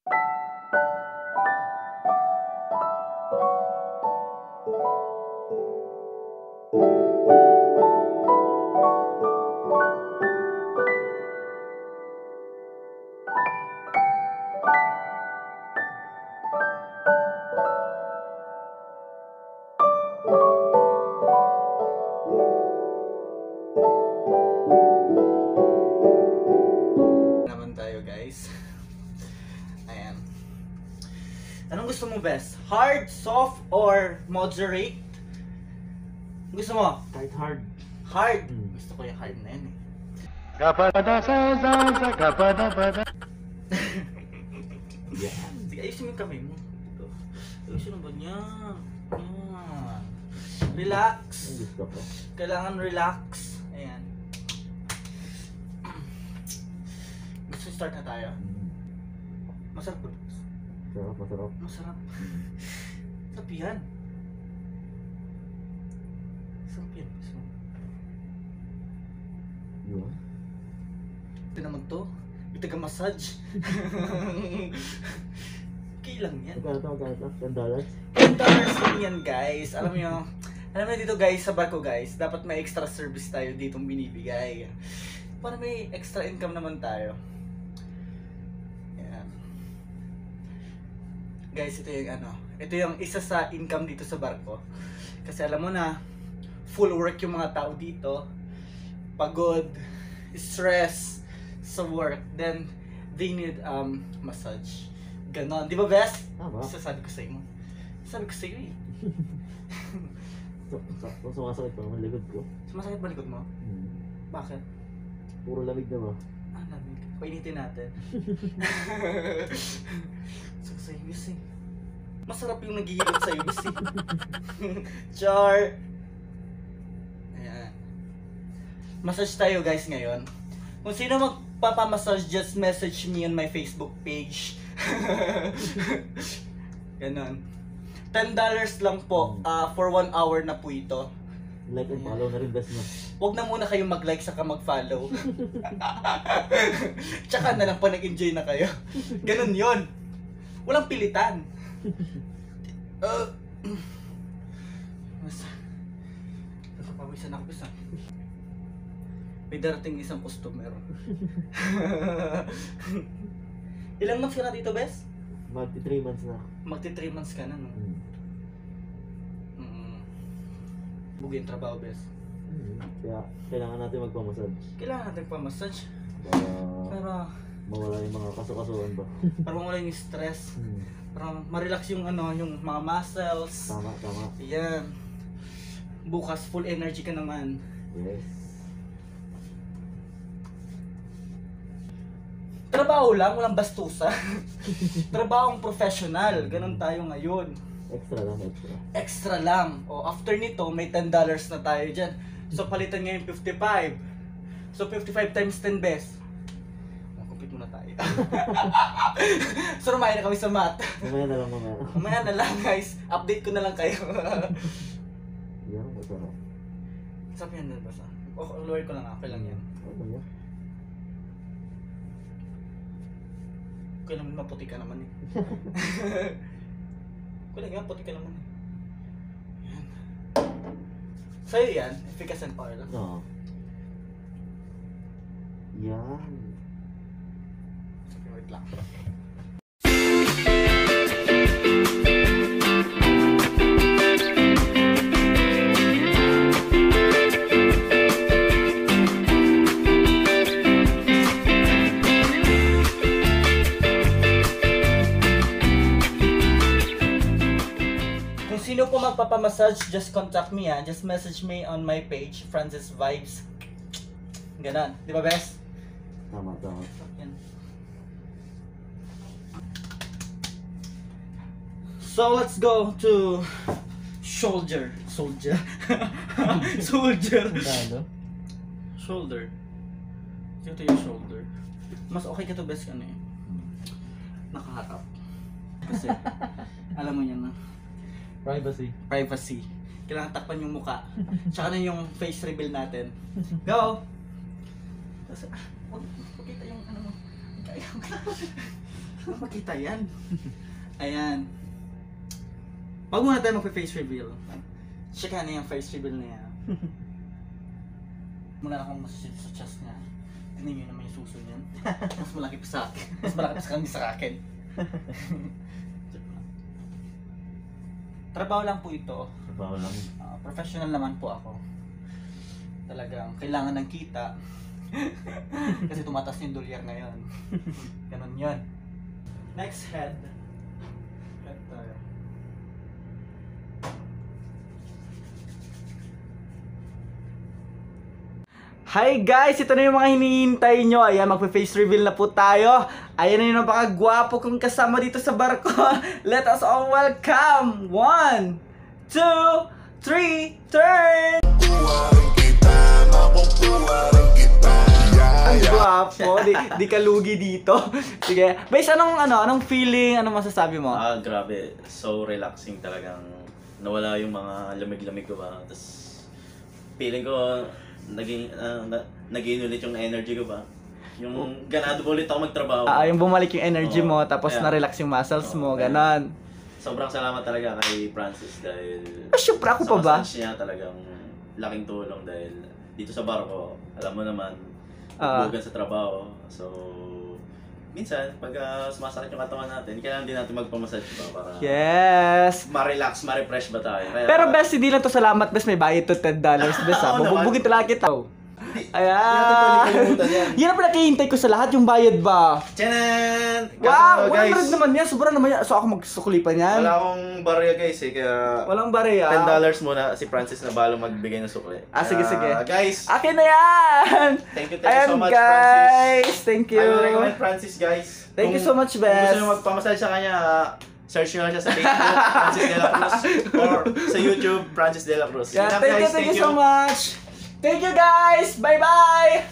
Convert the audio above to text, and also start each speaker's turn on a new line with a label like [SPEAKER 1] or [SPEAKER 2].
[SPEAKER 1] Ayan. Anong gusto mo best? Hard, soft, or moderate? Gusto mo?
[SPEAKER 2] Kahit hard.
[SPEAKER 1] Hard? Gusto ko yung hard na yan eh.
[SPEAKER 2] Yeah.
[SPEAKER 1] Sige, ayusin mo yung kamay mo. Ito. Ayusin mo ba niya? Ayan. Relax.
[SPEAKER 2] Ang gusto ko.
[SPEAKER 1] Kailangan relax. Ayan. Gusto start na tayo? Masarap ba?
[SPEAKER 2] Masarap, masarap.
[SPEAKER 1] Masarap. Sarap yan. Sarap yan.
[SPEAKER 2] Yun.
[SPEAKER 1] Ito naman to. Ito ka massage. Kailang yan.
[SPEAKER 2] Magkano to? $10?
[SPEAKER 1] $10 lang yan guys. Alam nyo dito guys sa barko guys, dapat may extra service tayo ditong binibigay. Para may extra income naman tayo. Ayan. Guys, ito yung ito yung isa sa income dito sa barko. Kasi alam mo na, full work yung mga tao dito. Pagod, stress sa work, then they need massage. Ganon, di ba best?
[SPEAKER 2] Tama.
[SPEAKER 1] Sasabi ko sa iyo. Sabi ko sa iyo eh.
[SPEAKER 2] Sakto, sumasakit pa naman likod ko.
[SPEAKER 1] Sumasakit ba likod mo? Bakit?
[SPEAKER 2] Puro lamig na ba?
[SPEAKER 1] Ah, lamig. Painitin natin. So sa iyo eh. Masarap yung naghihilot sa iyo eh. Char! Ayan. Massage tayo guys ngayon. Kung sino magpapamassage, just message me on my Facebook page. Ganon. $10 lang po for 1 hour na po ito.
[SPEAKER 2] Like and follow na rin best mo.
[SPEAKER 1] Huwag na muna kayong mag-like saka mag-follow. Tsaka na lang pa nag-enjoy na kayo. Ganon yon. Walang pilitan. Nakapawisan ako bisa. May darating isang customer. Ilang months ka na dito, Bes?
[SPEAKER 2] Magti 3 months na.
[SPEAKER 1] Magti 3 months ka na, no? Bugi yung trabaho, Bes.
[SPEAKER 2] Kaya kailangan natin magpamassage.
[SPEAKER 1] Kailangan natin pa-massage. Para
[SPEAKER 2] mawala yung mga kaso-kasuan ba?
[SPEAKER 1] para mawala yung stress. Para ma-relax yung yung mga muscles.
[SPEAKER 2] Tama, tama.
[SPEAKER 1] Ayan. Bukas full energy ka naman.
[SPEAKER 2] Yes.
[SPEAKER 1] Trabaho lang, walang bastusa. Trabahong professional. Ganon tayo ngayon.
[SPEAKER 2] Extra lang, extra.
[SPEAKER 1] Extra lang. O after nito, may $10 na tayo dyan. So palitan ngayon 55. So 55 times 10 best. Compute muna tayo. So rumahin na kami sa math.
[SPEAKER 2] Mamaya na lang, mamaya.
[SPEAKER 1] Mamaya na lang guys. Update ko na lang kayo.
[SPEAKER 2] Yan, masarap.
[SPEAKER 1] Sabi yan ba sa? O, lower ko lang. Okay lang yan.
[SPEAKER 2] Ano yan?
[SPEAKER 1] Okay naman, maputi ka naman eh. Okay lang yan, puti ka naman eh. Yan. Sa'yo yan, efficacy and oil.
[SPEAKER 2] Oo. Yan.
[SPEAKER 1] Sige, wait lang. Sino po magpapamassage, just contact me ha. Just message me on my page, Francis Vibes. Ganon. Di ba, Bes?
[SPEAKER 2] Tama, tama.
[SPEAKER 1] Yan. So, let's go to shoulder. Soldier. Soldier.
[SPEAKER 2] Ano?
[SPEAKER 1] Shoulder. Ito yung shoulder. Mas okay ka to, Bes, ano eh. Nakaharap. Kasi, alam mo yan na.
[SPEAKER 2] Privacy.
[SPEAKER 1] Privacy. Kailangan takpan yung muka. Tsaka na yung face reveal natin. Go! Tapos, huwag kita yung ano mo. Ano makita yan? Ayan. Pag muna tayo magpa-face reveal. Checkan na yung face reveal niya. Muna akong masusunod sa chest niya. Tingnan nyo naman yung suso niyan. Mas malaki pa sa akin. Mas malaki pa sa kanya sa akin. Trabaho lang po ito.
[SPEAKER 2] Trabaho lang.
[SPEAKER 1] Professional naman po ako. Talagang kailangan ng kita. Kasi tumataas yung dolyar ngayon. Ganon yun. Next head. Head tayo. Hi guys! Ito na yung mga hinihintay nyo. Ayan, magpe-face reveal na po tayo. Ayan na yung napakagwapo kong kasama dito sa barko. Let us all welcome! 1, 2, 3, turn! Ang gwapo. Di ka lugi dito. Sige. Bais, anong feeling? Anong masasabi mo?
[SPEAKER 3] Grabe. So relaxing talagang nawala yung mga lamig-lamig ko ba. Tapos feeling ko naging ulit yung energy ko ba. Yung ganado ulit ako magtrabaho.
[SPEAKER 1] Yung bumalik yung energy mo, tapos
[SPEAKER 3] Ayan.
[SPEAKER 1] na-relax yung muscles mo,
[SPEAKER 3] Ayan.
[SPEAKER 1] ganon.
[SPEAKER 3] Sobrang salamat talaga kay Francis dahil
[SPEAKER 1] Syempre, ako pa ba?
[SPEAKER 3] sa massage niya talagang laking tulong dahil dito sa barko, alam mo naman, bubugan sa trabaho. So, minsan, pag sumasakit yung katawan natin, kailangan din natin magpamassage ba para
[SPEAKER 1] Yes!
[SPEAKER 3] ma-relax, ma-refresh ba tayo. Kaya,
[SPEAKER 1] Pero best, hindi lang to salamat, best, may bayad to $10, best ha.
[SPEAKER 3] Oo naman.
[SPEAKER 1] Bubugin talaga kita.
[SPEAKER 3] natin
[SPEAKER 1] Ayan!
[SPEAKER 3] kalimutan yan.
[SPEAKER 1] Yan ang pinakihintay ko sa lahat, yung bayad ba?
[SPEAKER 3] Tchanan!
[SPEAKER 1] Wow!
[SPEAKER 3] Guys,
[SPEAKER 1] 100 naman yan, sobra naman yan. So ako magsukulipan yan.
[SPEAKER 3] wala akong barya guys eh, kaya
[SPEAKER 1] Walang bariya.
[SPEAKER 3] $10 muna si Francis na balo magbigay ng sukli.
[SPEAKER 1] Sige, sige.
[SPEAKER 3] Guys,
[SPEAKER 1] Akin na yan!
[SPEAKER 3] thank you
[SPEAKER 1] Ayan,
[SPEAKER 3] so much
[SPEAKER 1] guys!
[SPEAKER 3] Francis.
[SPEAKER 1] Thank you!
[SPEAKER 3] I will recommend Francis guys.
[SPEAKER 1] Thank you so much,
[SPEAKER 3] Kung
[SPEAKER 1] Bes.
[SPEAKER 3] gusto nyo magpamassage sa kanya, search nyo lang siya sa Facebook, Francis De La Cruz, or sa YouTube, Francis De La Cruz.
[SPEAKER 1] Yeah,
[SPEAKER 3] Yun lang,
[SPEAKER 1] thank you
[SPEAKER 3] guys.
[SPEAKER 1] so much! Thank you guys! Bye-bye!